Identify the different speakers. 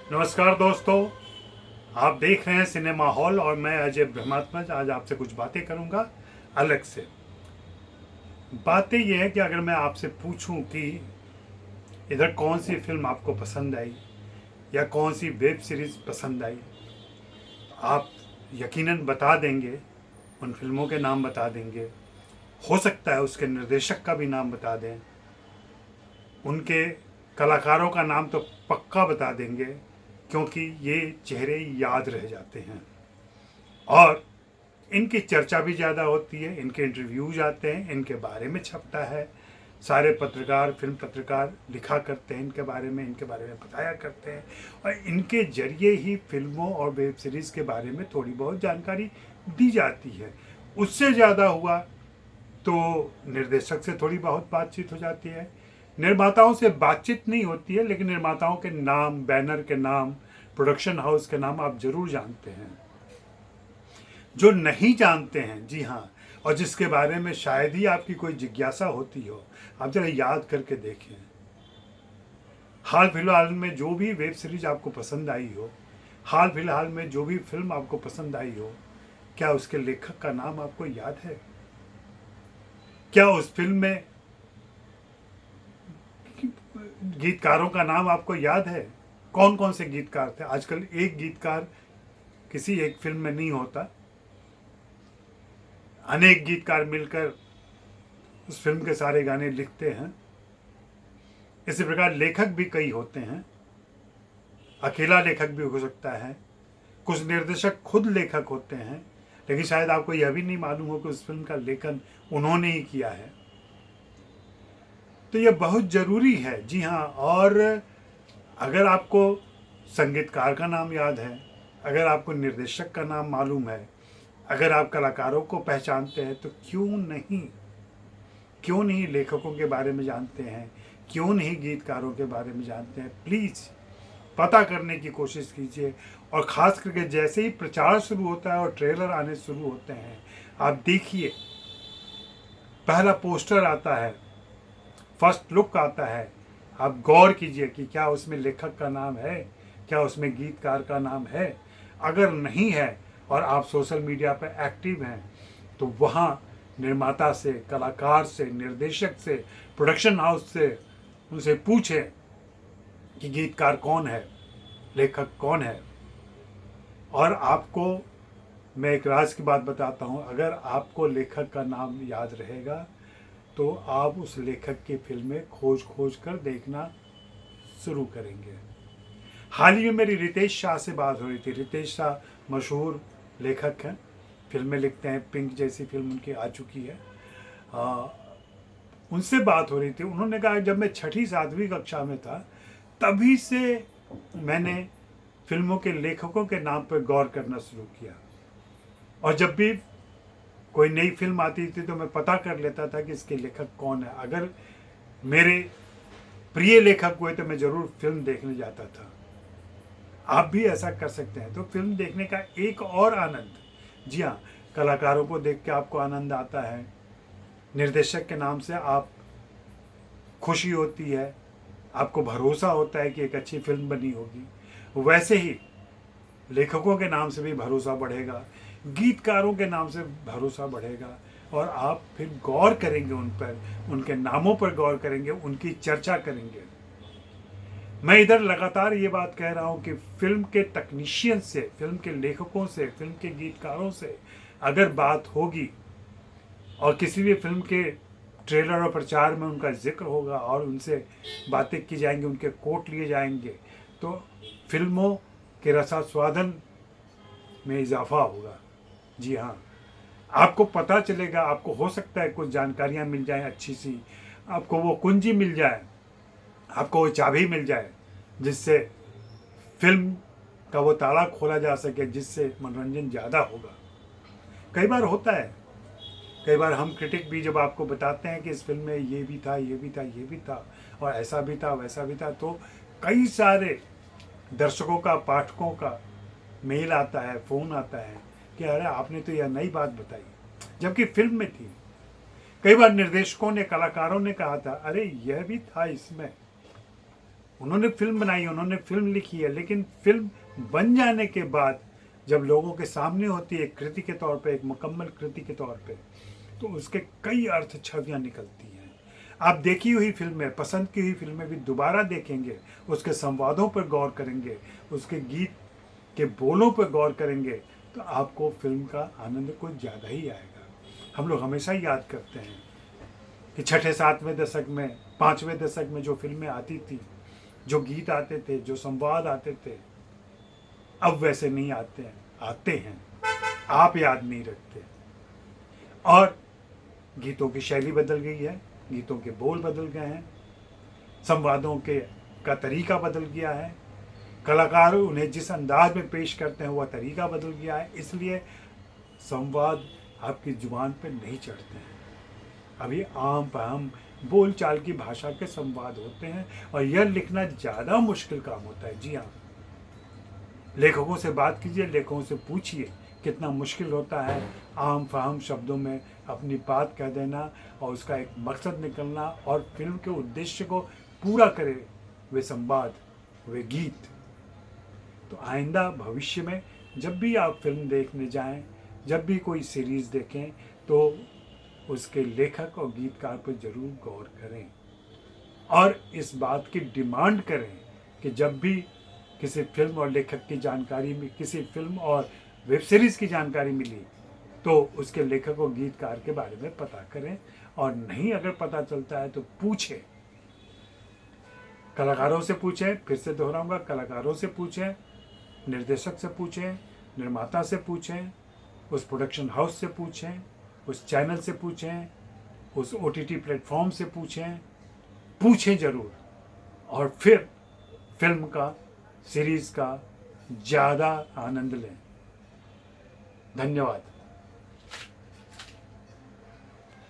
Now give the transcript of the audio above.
Speaker 1: नमस्कार दोस्तों, आप देख रहे हैं सिनेमा हॉल और मैं अजय ब्रह्मात्मज आज आपसे कुछ बातें करूंगा अलग से। बातें ये है कि अगर मैं आपसे पूछूं कि इधर कौन सी फिल्म आपको पसंद आई या कौन सी वेब सीरीज पसंद आई, आप यकीनन बता देंगे, उन फिल्मों के नाम बता देंगे। हो सकता है उसके निर्देशक का भी नाम बता दें, उनके कलाकारों का नाम तो पक्का बता देंगे, क्योंकि ये चेहरे याद रह जाते हैं और इनकी चर्चा भी ज़्यादा होती है, इनके इंटरव्यूज आते हैं, इनके बारे में छपता है। सारे पत्रकार, फिल्म पत्रकार लिखा करते हैं इनके बारे में बताया करते हैं और इनके जरिए ही फिल्मों और वेब सीरीज़ के बारे में थोड़ी बहुत जानकारी दी जाती है। उससे ज़्यादा हुआ तो निर्देशक से थोड़ी बहुत बातचीत हो जाती है। निर्माताओं से बातचीत नहीं होती है, लेकिन निर्माताओं के नाम, बैनर के नाम, प्रोडक्शन हाउस के नाम आप जरूर जानते हैं। जो नहीं जानते हैं, जी हाँ, और जिसके बारे में शायद ही आपकी कोई जिज्ञासा होती हो, आप जरा याद करके देखें। हाल फिलहाल में जो भी वेब सीरीज आपको पसंद आई हो, हाल फिलहाल में जो भी फिल्म आपको पसंद आई हो, क्या उसके लेखक का नाम आपको याद है? क्या उस फिल्म में गीतकारों का नाम आपको याद है? कौन कौन से गीतकार थे? आजकल एक गीतकार किसी एक फिल्म में नहीं होता, अनेक गीतकार मिलकर उस फिल्म के सारे गाने लिखते हैं। इसी प्रकार लेखक भी कई होते हैं, अकेला लेखक भी हो सकता है, कुछ निर्देशक खुद लेखक होते हैं, लेकिन शायद आपको यह भी नहीं मालूम हो कि उस फिल्म का लेखन उन्होंने ही किया है। तो यह बहुत ज़रूरी है, जी हाँ। और अगर आपको संगीतकार का नाम याद है, अगर आपको निर्देशक का नाम मालूम है, अगर आप कलाकारों को पहचानते हैं, तो क्यों नहीं लेखकों के बारे में जानते हैं, क्यों नहीं गीतकारों के बारे में जानते हैं? प्लीज़ पता करने की कोशिश कीजिए। और ख़ास करके जैसे ही प्रचार शुरू होता है और ट्रेलर आने शुरू होते हैं, आप देखिए, पहला पोस्टर आता है, फर्स्ट लुक आता है, आप गौर कीजिए कि क्या उसमें लेखक का नाम है, क्या उसमें गीतकार का नाम है। अगर नहीं है और आप सोशल मीडिया पर एक्टिव हैं, तो वहाँ निर्माता से, कलाकार से, निर्देशक से, प्रोडक्शन हाउस से उनसे पूछें कि गीतकार कौन है, लेखक कौन है। और आपको मैं एक राज की बात बताता हूँ, अगर आपको लेखक का नाम याद रहेगा तो आप उस लेखक की फिल्में खोज कर देखना शुरू करेंगे। हाल ही में मेरी रितेश शाह से बात हो रही थी। रितेश शाह मशहूर लेखक हैं, फिल्में लिखते हैं, पिंक जैसी फिल्म उनकी आ चुकी है। उनसे बात हो रही थी, उन्होंने कहा जब मैं 6ठी-7वीं कक्षा में था, तभी से मैंने फिल्मों के लेखकों के नाम पर गौर करना शुरू किया और जब भी कोई नई फिल्म आती थी तो मैं पता कर लेता था कि इसके लेखक कौन है। अगर मेरे प्रिय लेखक हुए तो मैं ज़रूर फिल्म देखने जाता था। आप भी ऐसा कर सकते हैं। तो फिल्म देखने का एक और आनंद, जी हाँ, कलाकारों को देख के आपको आनंद आता है, निर्देशक के नाम से आप खुशी होती है, आपको भरोसा होता है कि एक अच्छी फिल्म बनी होगी। वैसे ही लेखकों के नाम से भी भरोसा बढ़ेगा, गीतकारों के नाम से भरोसा बढ़ेगा और आप फिर गौर करेंगे उन पर, उनके नामों पर गौर करेंगे, उनकी चर्चा करेंगे। मैं इधर लगातार ये बात कह रहा हूँ कि फिल्म के टेक्नीशियन से, फिल्म के लेखकों से, फिल्म के गीतकारों से अगर बात होगी और किसी भी फिल्म के ट्रेलर और प्रचार में उनका जिक्र होगा और उनसे बातें की जाएंगी, उनके कोट लिए जाएंगे, तो फिल्मों के रसास्वादन में इजाफा होगा। जी हाँ, आपको पता चलेगा, आपको हो सकता है कुछ जानकारियाँ मिल जाएं अच्छी सी, आपको वो कुंजी मिल जाए, आपको वो चाबी मिल जाए, जिससे फिल्म का वो ताला खोला जा सके, जिससे मनोरंजन ज़्यादा होगा। कई बार होता है, कई बार हम क्रिटिक भी जब आपको बताते हैं कि इस फिल्म में ये भी था, ये भी था, ये भी था और ऐसा भी था, वैसा भी था, तो कई सारे दर्शकों का, पाठकों का मेल आता है, फ़ोन आता है कि अरे आपने तो यह नई बात बताई, जबकि फिल्म में थी। कई बार निर्देशकों ने, कलाकारों ने कहा था अरे यह भी था इसमें। उन्होंने फिल्म बनाई, उन्होंने फिल्म लिखी है, लेकिन फिल्म बन जाने के बाद जब लोगों के सामने होती है एक कृति के तौर पे, एक मुकम्मल कृति के तौर पे, तो उसके कई अर्थ छवियाँ निकलती हैं। आप देखी हुई फिल्में, पसंद की हुई फिल्में भी दोबारा देखेंगे, उसके संवादों पर गौर करेंगे, उसके गीत के बोलों पर गौर करेंगे, तो आपको फिल्म का आनंद कुछ ज़्यादा ही आएगा। हम लोग हमेशा याद करते हैं कि छठे सातवें दशक में, पाँचवें दशक में जो फिल्में आती थी, जो गीत आते थे, जो संवाद आते थे, अब वैसे नहीं आते हैं, आप याद नहीं रखते। और गीतों की शैली बदल गई है, गीतों के बोल बदल गए हैं, संवादों के का तरीका बदल गया है, कलाकार उन्हें जिस अंदाज में पेश करते हैं वह तरीका बदल गया है, इसलिए संवाद आपकी जुबान पे नहीं चढ़ते हैं। अभी आम फाम बोल चाल की भाषा के संवाद होते हैं, और यह लिखना ज़्यादा मुश्किल काम होता है। जी हाँ, लेखकों से बात कीजिए, लेखकों से पूछिए कितना मुश्किल होता है आम फाम शब्दों में अपनी बात कह देना और उसका एक मकसद निकलना और फिल्म के उद्देश्य को पूरा करे, वे संवाद, वे गीत। तो आइंदा भविष्य में जब भी आप फिल्म देखने जाएं, जब भी कोई सीरीज़ देखें, तो उसके लेखक और गीतकार पर ज़रूर गौर करें और इस बात की डिमांड करें कि जब भी किसी फिल्म और लेखक की जानकारी में, किसी फिल्म और वेब सीरीज़ की जानकारी मिली, तो उसके लेखक और गीतकार के बारे में पता करें, और नहीं अगर पता चलता है तो पूछें, कलाकारों से पूछें, फिर से दोहराऊंगा, कलाकारों से पूछें, निर्देशक से पूछें, निर्माता से पूछें, उस प्रोडक्शन हाउस से पूछें, उस चैनल से पूछें, उस OTT प्लेटफॉर्म से पूछें ज़रूर, और फिर फिल्म का, सीरीज़ का ज़्यादा आनंद लें। धन्यवाद।